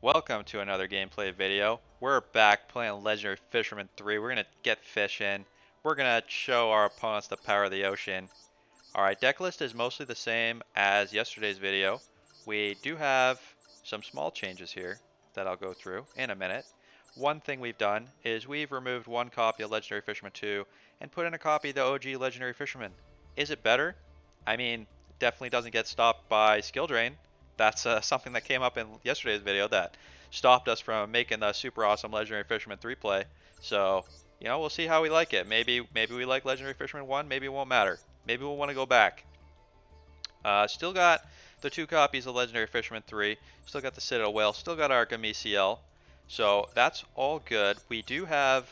Welcome to another gameplay video. We're back playing Legendary Fisherman 3. We're going to get fishing. We're going to show our opponents the power of the ocean. Alright, deck list is mostly the same as yesterday's video. We do have some small changes here that I'll go through in a minute. One thing we've done is we've removed one copy of Legendary Fisherman 2 and put in a copy of the OG Legendary Fisherman. Is it better? I mean, definitely doesn't get stopped by skill drain. That's something that came up in yesterday's video that stopped us from making the super awesome Legendary Fisherman 3 play. So, we'll see how we like it. Maybe we like Legendary Fisherman 1, maybe it won't matter. Maybe we'll want to go back. Still got the two copies of Legendary Fisherman 3. Still got the Citadel Whale. Still got Arkham ECL. So that's all good. We do have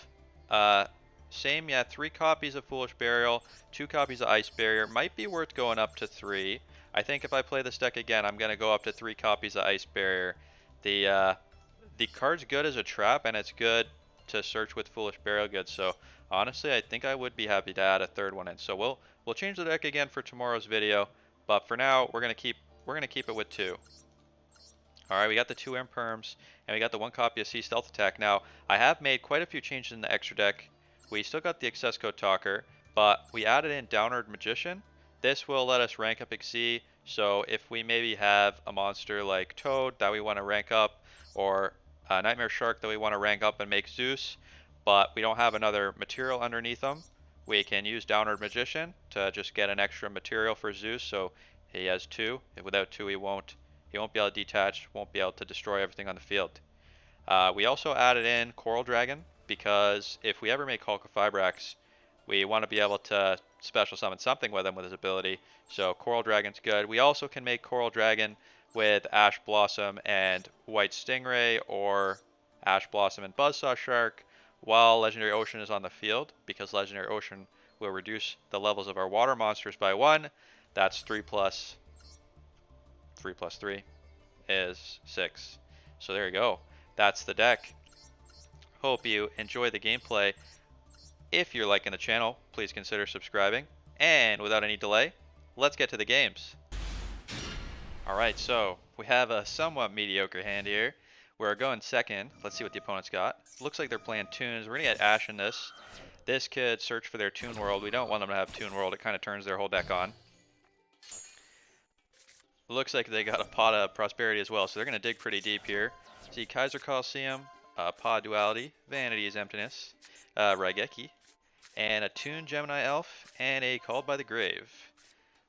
three copies of Foolish Burial, two copies of Ice Barrier. Might be worth going up to three. I think if I play this deck again, I'm going to go up to three copies of Ice Barrier. The card's good as a trap, and it's good to search with Foolish Burial goods. So honestly, I think I would be happy to add a third one in. So we'll change the deck again for tomorrow's video, but for now we're gonna keep it with two. All right, we got the two Imperms, and we got the one copy of Sea Stealth Attack. Now I have made quite a few changes in the extra deck. We still got the Access Code Talker, but we added in Downward Magician. This will let us rank up Xyz. So if we maybe have a monster like Toad that we want to rank up, or a Nightmare Shark that we want to rank up and make Zeus, but we don't have another material underneath them, we can use Downward Magician to just get an extra material for Zeus. So he has two. Without two, he won't be able to detach, won't be able to destroy everything on the field. We also added in Coral Dragon because if we ever make Hulk of Fibrax, we want to be able to special summon something with him with his ability. So Coral Dragon's good. We also can make Coral Dragon with Ash Blossom and White Stingray, or Ash Blossom and Buzzsaw Shark, while Legendary Ocean is on the field, because Legendary Ocean will reduce the levels of our water monsters by 1. That's 3 plus 3 is 6. So there you go. That's the deck. Hope you enjoy the gameplay. If you're liking the channel, please consider subscribing. And without any delay, let's get to the games. Alright, so we have a somewhat mediocre hand here. We're going second. Let's see what the opponent's got. Looks like they're playing Toons. We're going to get Ash in this. This could search for their Toon World. We don't want them to have Toon World. It kind of turns their whole deck on. Looks like they got a Pot of Prosperity as well, so they're going to dig pretty deep here. See Kaiser Coliseum, Pod Duality, Vanity is Emptiness, Raigeki, and a Toon Gemini Elf, and a Called by the Grave.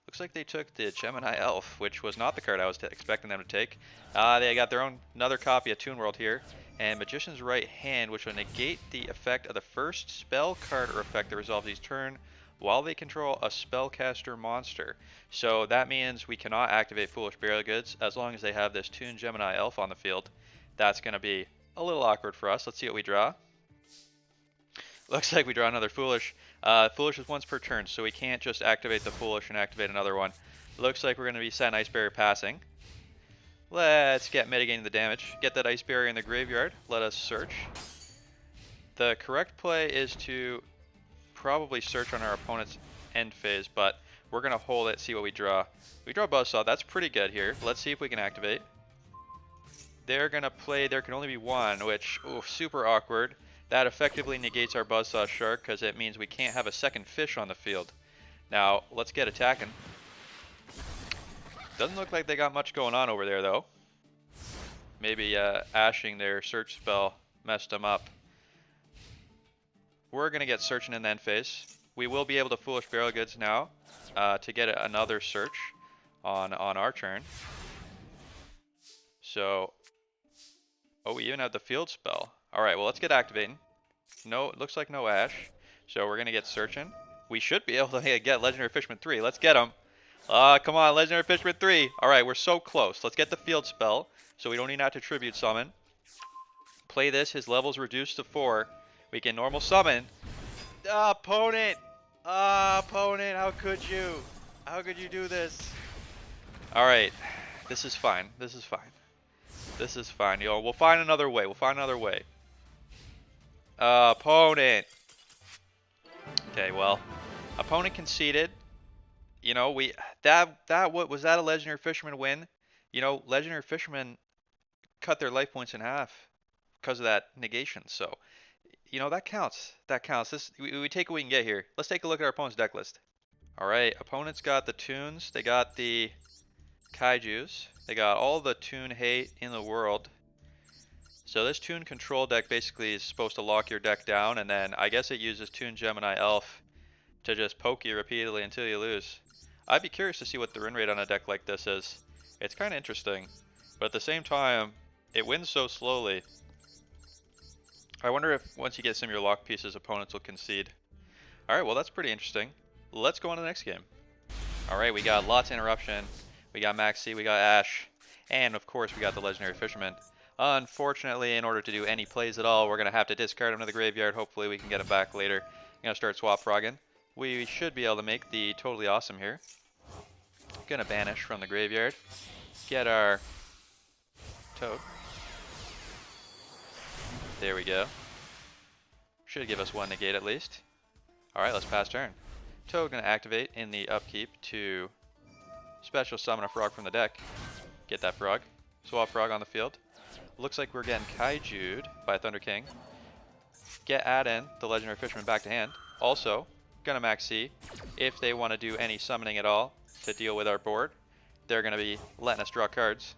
Looks like they took the Gemini Elf, which was not the card I was expecting them to take. They got their own another copy of Toon World here, and Magician's Right Hand, which will negate the effect of the first spell card or effect that resolves each turn while they control a spellcaster monster. So that means we cannot activate Foolish Burial Goods as long as they have this Toon Gemini Elf on the field. That's going to be a little awkward for us. Let's see what we draw. Looks like we draw another Foolish. Foolish is once per turn, so we can't just activate the Foolish and activate another one. Looks like we're going to be setting Ice Barrier passing. Let's get mitigating the damage. Get that Ice Barrier in the graveyard. Let us search. The correct play is to probably search on our opponent's end phase, but we're going to hold it, see what we draw. We draw Buzzsaw. That's pretty good here. Let's see if we can activate. They're going to play There Can Only Be One, which, super awkward. That effectively negates our Buzzsaw Shark because it means we can't have a second fish on the field. Now, let's get attacking. Doesn't look like they got much going on over there, though. Maybe ashing their search spell messed them up. We're going to get searching in the end phase. We will be able to Foolish Burial Goods now to get another search on our turn. So, we even have the field spell. Alright, well, let's get activating. No, it looks like no Ash. So we're going to get searching. We should be able to get Legendary Fisherman 3. Let's get him. Come on, Legendary Fisherman 3. Alright, we're so close. Let's get the field spell so we don't even have to tribute summon. Play this. His level's reduced to 4. We can normal summon. Opponent! Opponent, how could you? How could you do this? Alright, this is fine. This is fine. This is fine. We'll find another way. We'll find another way. Opponent. Okay, well, opponent conceded. Was that a Legendary Fisherman win? Legendary Fisherman cut their life points in half because of that negation. So, you know, that counts. That counts. We take what we can get here. Let's take a look at our opponent's deck list. All right, opponents got the tunes. They got the kaijus. They got all the tune hate in the world. So this tune control deck basically is supposed to lock your deck down, and then I guess it uses tune Gemini Elf to just poke you repeatedly until you lose. I'd be curious to see what the win rate on a deck like this is. It's kind of interesting, but at the same time, it wins so slowly. I wonder if once you get some of your lock pieces, opponents will concede. Alright, well that's pretty interesting. Let's go on to the next game. Alright, we got lots of interruption. We got Maxi, we got Ash, and of course we got the legendary Fisherman. Unfortunately, in order to do any plays at all, we're going to have to discard him to the graveyard. Hopefully we can get him back later. I'm going to start swap frogging. We should be able to make the totally awesome here. Going to banish from the graveyard. Get our Toad. There we go. Should give us one negate at least. Alright, let's pass turn. Toad going to activate in the upkeep to special summon a frog from the deck. Get that frog. Swap frog on the field. Looks like we're getting kaiju'd by Thunder King. Add in the legendary Fisherman back to hand. Also, gonna max C. If they want to do any summoning at all to deal with our board, they're gonna be letting us draw cards.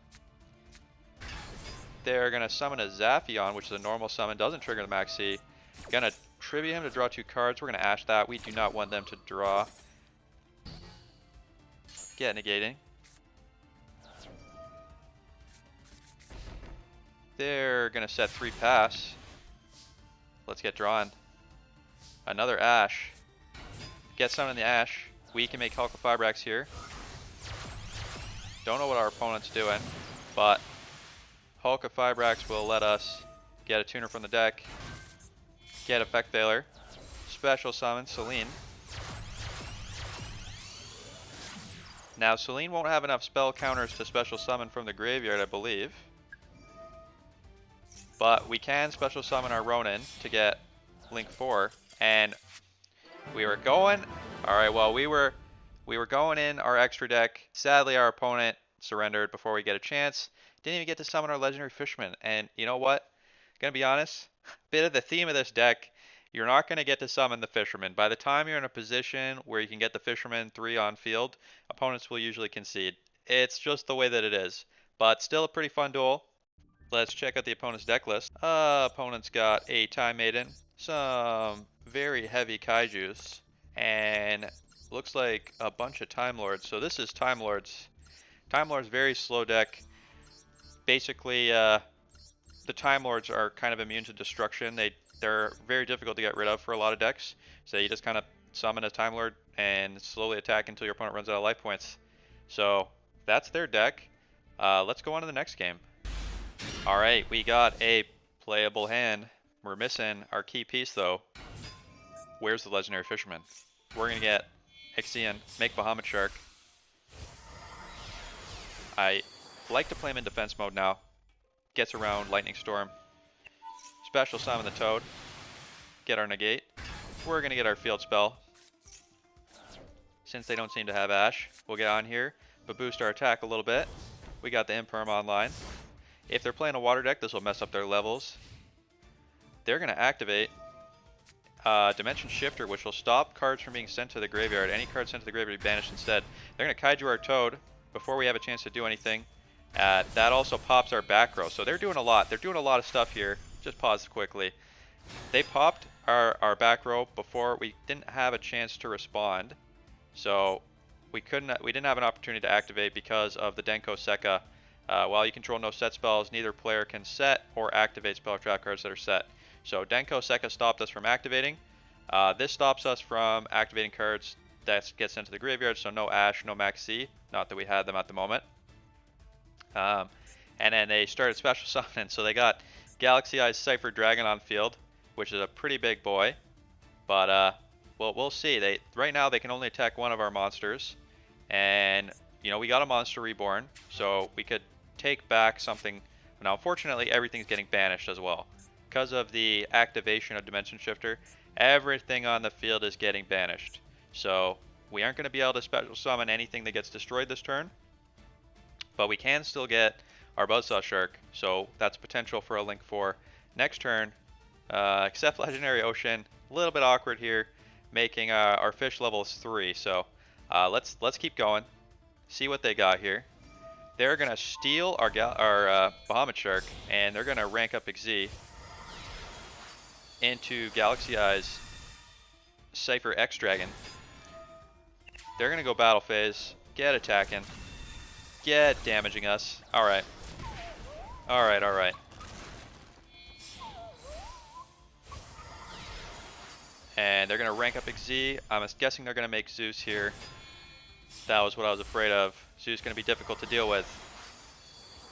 They're gonna summon a Zaphion, which is a normal summon, doesn't trigger the max C. Gonna tribute him to draw 2 cards. We're gonna ash that. We do not want them to draw. Get negating. They're gonna set 3 pass. Let's get drawn. Another Ash. Get some in the Ash. We can make Hulk of Fibrax here. Don't know what our opponent's doing, but Hulk of Fibrax will let us get a tuner from the deck. Get Effect Veiler. Special summon Celine. Now Celine won't have enough spell counters to special summon from the graveyard, I believe. But we can special summon our Ronin to get Link 4, and we were going. All right, well we were going in our extra deck. Sadly, our opponent surrendered before we get a chance. Didn't even get to summon our legendary Fisherman. And you know what? Gonna be honest, bit of the theme of this deck. You're not gonna get to summon the Fisherman. By the time you're in a position where you can get the Fisherman 3 on field, opponents will usually concede. It's just the way that it is. But still a pretty fun duel. Let's check out the opponent's deck list. Opponent's got a Time Maiden, some very heavy kaijus, and looks like a bunch of Time Lords. So this is Time Lords. Time Lords, very slow deck. Basically, the Time Lords are kind of immune to destruction. They're very difficult to get rid of for a lot of decks. So you just kind of summon a Time Lord and slowly attack until your opponent runs out of life points. So that's their deck. Let's go on to the next game. Alright, we got a playable hand. We're missing our key piece though. Where's the legendary Fisherman? We're gonna get Ixion, make Bahamut Shark. I like to play him in defense mode now. Gets around Lightning Storm. Special summon the Toad. Get our negate. We're gonna get our field spell. Since they don't seem to have Ash, we'll get on here, but boost our attack a little bit. We got the Imperm online. If they're playing a water deck, this will mess up their levels. They're going to activate Dimension Shifter, which will stop cards from being sent to the graveyard. Any card sent to the graveyard will be banished instead. They're going to kaiju our Toad before we have a chance to do anything. That also pops our back row. So they're doing a lot. They're doing a lot of stuff here. Just pause quickly. They popped our back row before we didn't have a chance to respond. So we didn't have an opportunity to activate because of the Denko Sekka. While you control no set spells, neither player can set or activate spell trap cards that are set. So Denko Sekka stopped us from activating. This stops us from activating cards that get sent to the graveyard, so no Ash, no Max C. Not that we had them at the moment. And then they started special summoning, so they got Galaxy Eyes Cypher Dragon on field, which is a pretty big boy. But well, we'll see. Right now they can only attack one of our monsters, and you know we got a monster reborn, so we could take back something. Now unfortunately everything's getting banished as well because of the activation of Dimension Shifter. Everything on the field is getting banished, so we aren't going to be able to special summon anything that gets destroyed this turn, but we can still get our Buzzsaw Shark. So that's potential for a Link 4. Next turn, except Legendary Ocean, a little bit awkward here, making our fish levels 3. So let's keep going, see what they got here. They're gonna steal our Bahamut Shark, and they're gonna rank up Xyz into Galaxy Eyes Cypher X Dragon. They're gonna go battle phase, get attacking, get damaging us. Alright. Alright, alright. And they're gonna rank up Xyz. I'm guessing they're gonna make Zeus here. That was what I was afraid of. Zeus gonna be difficult to deal with.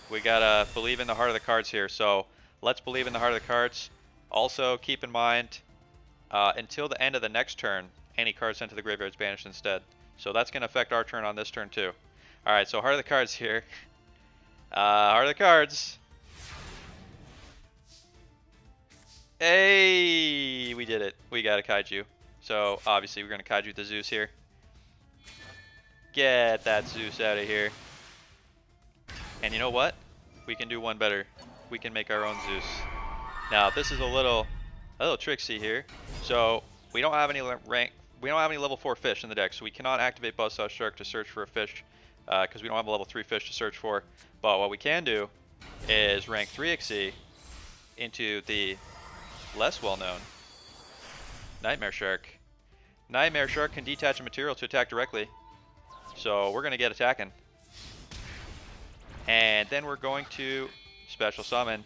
We gotta believe in the heart of the cards here, so let's believe in the heart of the cards. Also, keep in mind, until the end of the next turn, any card sent to the graveyard is banished instead. So that's going to affect our turn on this turn too. Alright, so heart of the cards here. Heart of the cards. Hey, we did it. We got a Kaiju. So obviously we're going to Kaiju the Zeus here. Get that Zeus out of here. And you know what? We can do one better. We can make our own Zeus. Now this is a little tricksy here. So we don't have any level 4 fish in the deck, so we cannot activate Buzzsaw Shark to search for a fish because we don't have a level 3 fish to search for. But what we can do is rank 3 Xyz into the less well-known Nightmare Shark. Nightmare Shark can detach a material to attack directly, so we're going to get attacking. And then we're going to special summon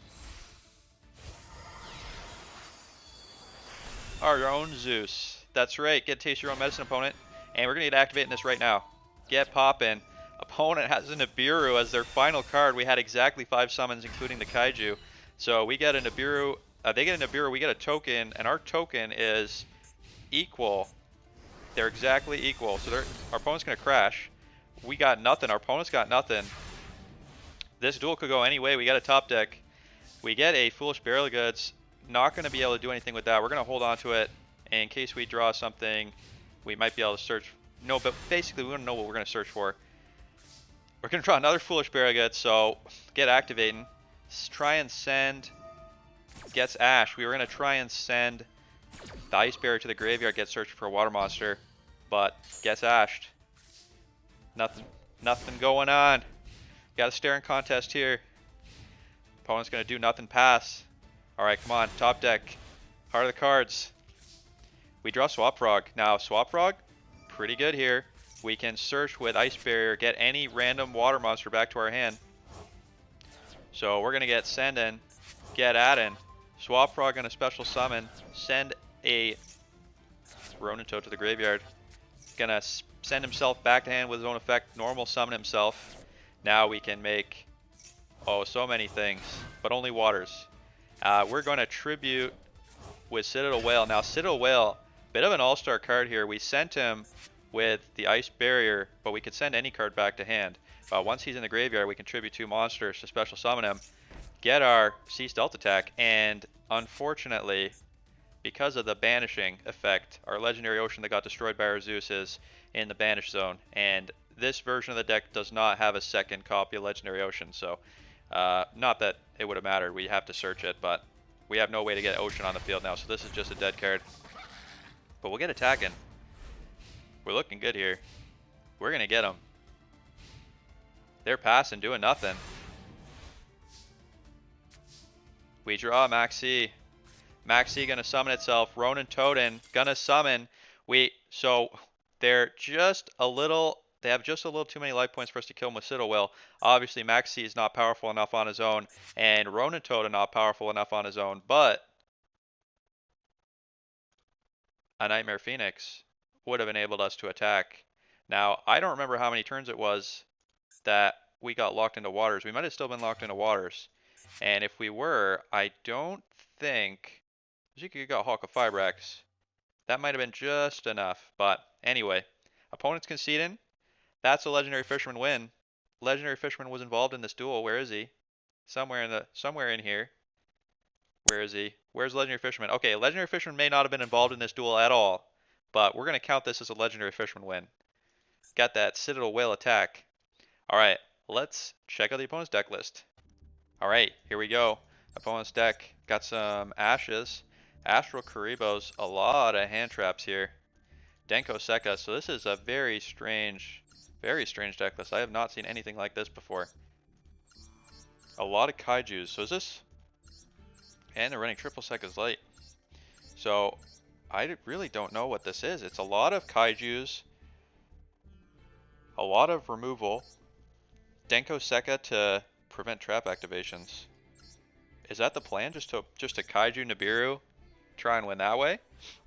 our own Zeus. That's right, get taste your own medicine, opponent. And we're going to get activating this right now. Get poppin'. Opponent has a Nibiru as their final card. We had exactly 5 summons, including the Kaiju. So we get a Nibiru, they get a Nibiru, we get a token, and our token is equal. They're exactly equal. So our opponent's going to crash. We got nothing. Our opponent's got nothing. This duel could go any way. We got a top deck. We get a Foolish Burial of Goods. Not going to be able to do anything with that. We're going to hold on to it. And in case we draw something, we might be able to search. No, but basically we want to know what we're going to search for. We're going to draw another Foolish Burial of Goods, so get activating. Try and send. Gets Ash. We were going to try and send the Ice Barrier to the graveyard, get searching for a water monster, but gets ashed. Nothing going on. Got a staring contest here. Opponent's going to do nothing, pass. Alright, come on, top deck. Heart of the cards. We draw Swap Frog. Now, Swap Frog, pretty good here. We can search with Ice Barrier, get any random water monster back to our hand. So we're going to get send in, get add-in. Swap Frog on a special summon, send a Ronin Toad to the graveyard. Gonna send himself back to hand with his own effect, normal summon himself. Now we can make, so many things, but only waters. We're going to tribute with Citadel Whale. Now Citadel Whale, bit of an all-star card here. We sent him with the Ice Barrier, but we could send any card back to hand. Once he's in the graveyard, we can tribute 2 monsters to special summon him, get our Sea Stealth attack, and unfortunately, because of the banishing effect, our Legendary Ocean that got destroyed by our Zeus is in the banish zone, and this version of the deck does not have a second copy of Legendary Ocean, so not that it would have mattered, we have to search it, but we have no way to get Ocean on the field now, so this is just a dead card. But we'll get attacking. We're looking good here. We're going to get them. They're passing, doing nothing. We draw Maxi. Maxi gonna summon itself. Ronin Toadin gonna summon. So they're just a little. They have just a little too many life points for us to kill them with Citadel Whale. Obviously, Maxi is not powerful enough on his own, and Ronin Toadin not powerful enough on his own. But a Nightmare Phoenix would have enabled us to attack. Now I don't remember how many turns it was that we got locked into waters. We might have still been locked into waters, and if we were, I don't think. You could got Hawk of Fibrax. That might have been just enough. But anyway, opponent's conceding. That's a Legendary Fisherman win. Legendary Fisherman was involved in this duel. Where is he? Somewhere in here. Where is he? Where's Legendary Fisherman? Okay, Legendary Fisherman may not have been involved in this duel at all, but we're going to count this as a Legendary Fisherman win. Got that Citadel Whale attack. Alright, let's check out the opponent's deck list. Alright, here we go. Opponent's deck got some Ashes. Astral Karibos, a lot of hand traps here. Denko Sekka, so this is a very strange deck list. I have not seen anything like this before. A lot of Kaijus, so is this... And they're running triple Sekka's Light. So, I really don't know what this is. It's a lot of Kaijus, a lot of removal, Denko Sekka to prevent trap activations. Is that the plan? Just to Kaiju Nibiru, try and win that way?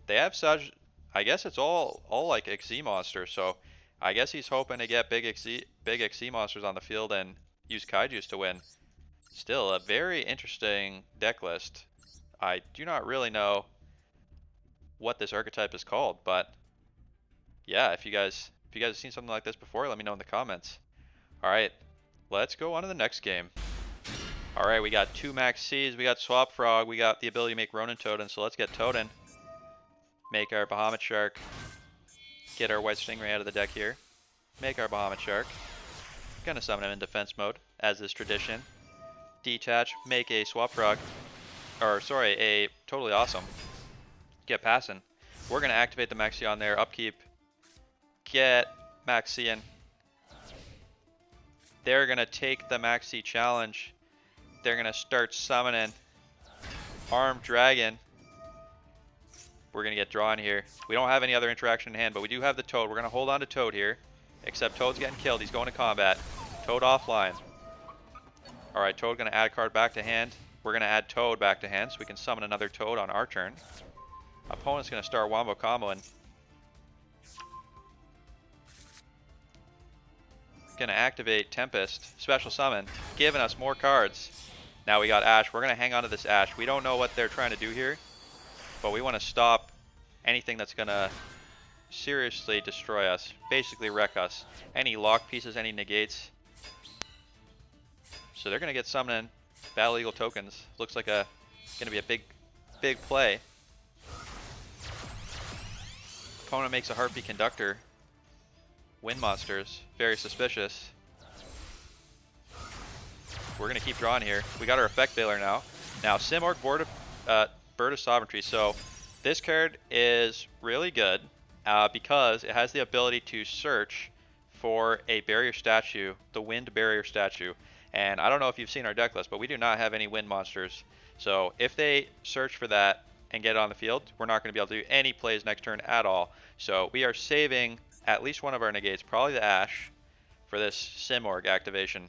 They have such... I guess it's all like XZ monsters, so I guess he's hoping to get big XZ monsters on the field and use Kaijus to win. Still, a very interesting deck list. I do not really know what this archetype is called, but yeah, if you guys have seen something like this before, let me know in the comments. Alright, let's go on to the next game. Alright, we got 2 Max C's, we got Swap Frog, we got the ability to make Ronin Totem, so let's get Totem. Make our Bahamut Shark. Get our White Stingray out of the deck here. Make our Bahamut Shark. Gonna summon him in defense mode, as is tradition. Detach, make a Swap Frog. Or, sorry, a Totally Awesome. Get passing. We're gonna activate the Maxi on there, upkeep. Get Maxi in. They're gonna take the Maxi challenge. They're gonna start summoning Armed Dragon. We're gonna get drawn here. We don't have any other interaction in hand, but we do have the Toad. We're gonna hold on to Toad here. Except Toad's getting killed. He's going to combat. Toad offline. Alright, Toad gonna add a card back to hand. We're gonna add Toad back to hand so we can summon another Toad on our turn. Opponent's gonna start Wombo comboing. Gonna activate Tempest, special summon, giving us more cards. Now we got Ash. We're gonna hang on to this Ash. We don't know what they're trying to do here, but we want to stop anything that's gonna seriously destroy us, basically wreck us. Any lock pieces, any negates. So they're gonna get summoning Battle Eagle tokens. Looks like gonna be a big play. Opponent makes a Heartbeat Conductor. Wind monsters, very suspicious. We're gonna keep drawing here. We got our Effect Veiler now. Now Simorgh Bird of Sovereignty. So this card is really good because it has the ability to search for a barrier statue, the Wind Barrier statue. And I don't know if you've seen our deck list, but we do not have any wind monsters. So if they search for that and get it on the field, we're not going to be able to do any plays next turn at all. So we are saving at least one of our negates, probably the Ash, for this Simorgh activation.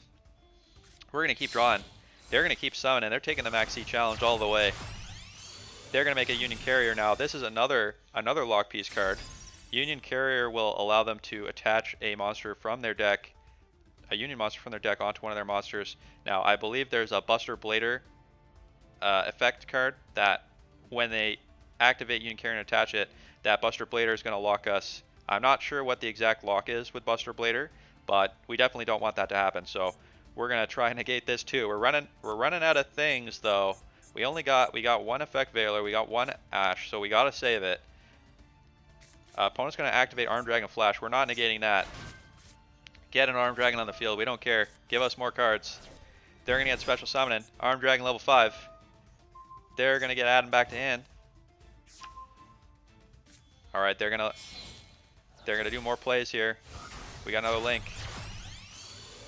We're going to keep drawing. They're going to keep summoning. They're taking the Maxi challenge all the way. They're going to make a Union Carrier now. This is another lock piece card. Union Carrier will allow them to attach a monster from their deck, a Union monster from their deck onto one of their monsters. Now, I believe there's a Buster Blader effect card that when they activate Union Carrier and attach it, that Buster Blader is going to lock us. I'm not sure what the exact lock is with Buster Blader, but we definitely don't want that to happen. So we're going to try and negate this too. We're running out of things though. We got one Effect Veiler, we got one Ash, so we got to save it. Opponent's going to activate Armed Dragon Flash. We're not negating that. Get an Armed Dragon on the field. We don't care. Give us more cards. They're going to get Special Summoning. Armed Dragon level 5. They're going to get added back to hand. Alright, they're going to do more plays here. We got another Link.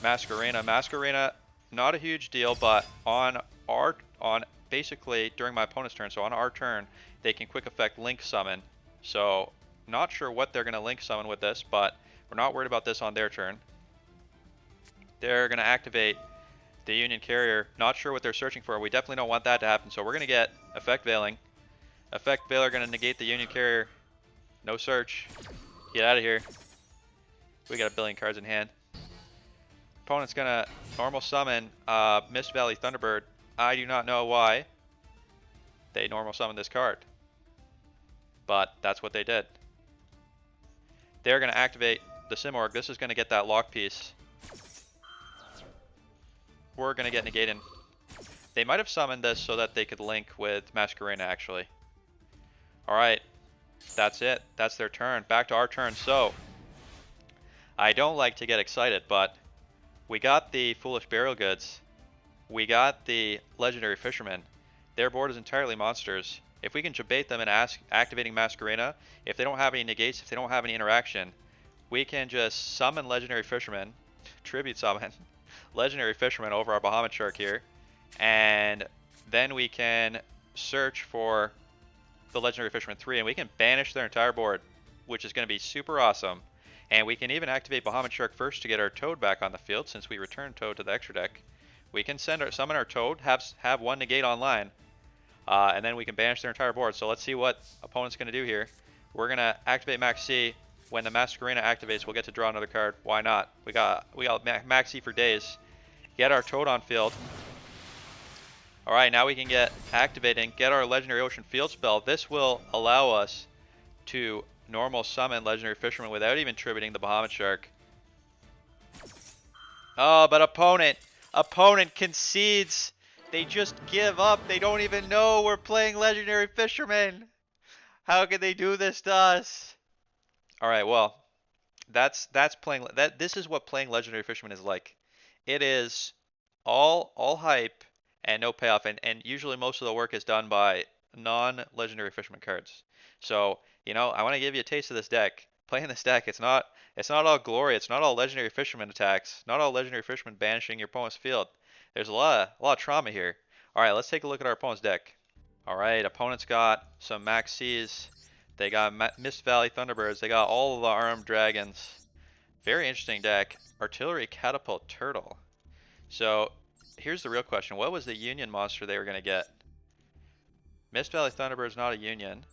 Masquerena. Masquerena, not a huge deal, but on basically during my opponent's turn, so on our turn, they can quick effect Link Summon. So, not sure what they're going to Link Summon with this, but we're not worried about this on their turn. They're going to activate the Union Carrier. Not sure what they're searching for. We definitely don't want that to happen, so we're going to get Effect Veiling. Effect Veiler going to negate the Union Carrier. No search. Get out of here. We got a billion cards in hand. Opponent's going to normal summon Mist Valley Thunderbird. I do not know why they normal summoned this card, but that's what they did. They're going to activate the Simorgh. This is going to get that lock piece. We're going to get negated. They might have summoned this so that they could link with Masquerena, actually. Alright. That's it. That's their turn. Back to our turn. So, I don't like to get excited, but we got the Foolish Burial Goods. we got the Legendary Fisherman. Their board is entirely monsters. If we can debate them and activating Masquerena, if they don't have any negates, if they don't have any interaction, we can just summon Legendary Fisherman, tribute summon Legendary Fisherman over our Bahamut Shark here, and then we can search for the Legendary Fisherman 3, and we can banish their entire board, which is going to be super awesome. And we can even activate Bahamut Shark first to get our Toad back on the field, since we returned Toad to the extra deck. We can summon our Toad, have one negate online, and then we can banish their entire board. So let's see what opponent's going to do here. We're going to activate Max C. When the Masquerena activates, we'll get to draw another card. Why not? We got Max C for days. Get our Toad on field. Alright, now we can get activating, get our Legendary Ocean Field spell. This will allow us to normal summon Legendary Fisherman without even tributing the Bahamut Shark. Oh, but opponent concedes. They just give up. They don't even know we're playing Legendary Fisherman. How can they do this to us? Alright, well, that's playing that. This is what playing Legendary Fisherman is like. It is all hype and no payoff, and usually most of the work is done by non-Legendary Fisherman cards. So, you know, I want to give you a taste of this deck. Playing this deck, it's not all glory, it's not all Legendary Fisherman attacks, not all Legendary Fisherman banishing your opponent's field. There's a lot of trauma here. Alright, let's take a look at our opponent's deck. Alright, opponent's got some Max C's. They got Mist Valley Thunderbirds. They got all of the armed dragons. Very interesting deck. Artillery Catapult Turtle. So, here's the real question. What was the Union monster they were going to get? Mist Valley Thunderbird's not a Union.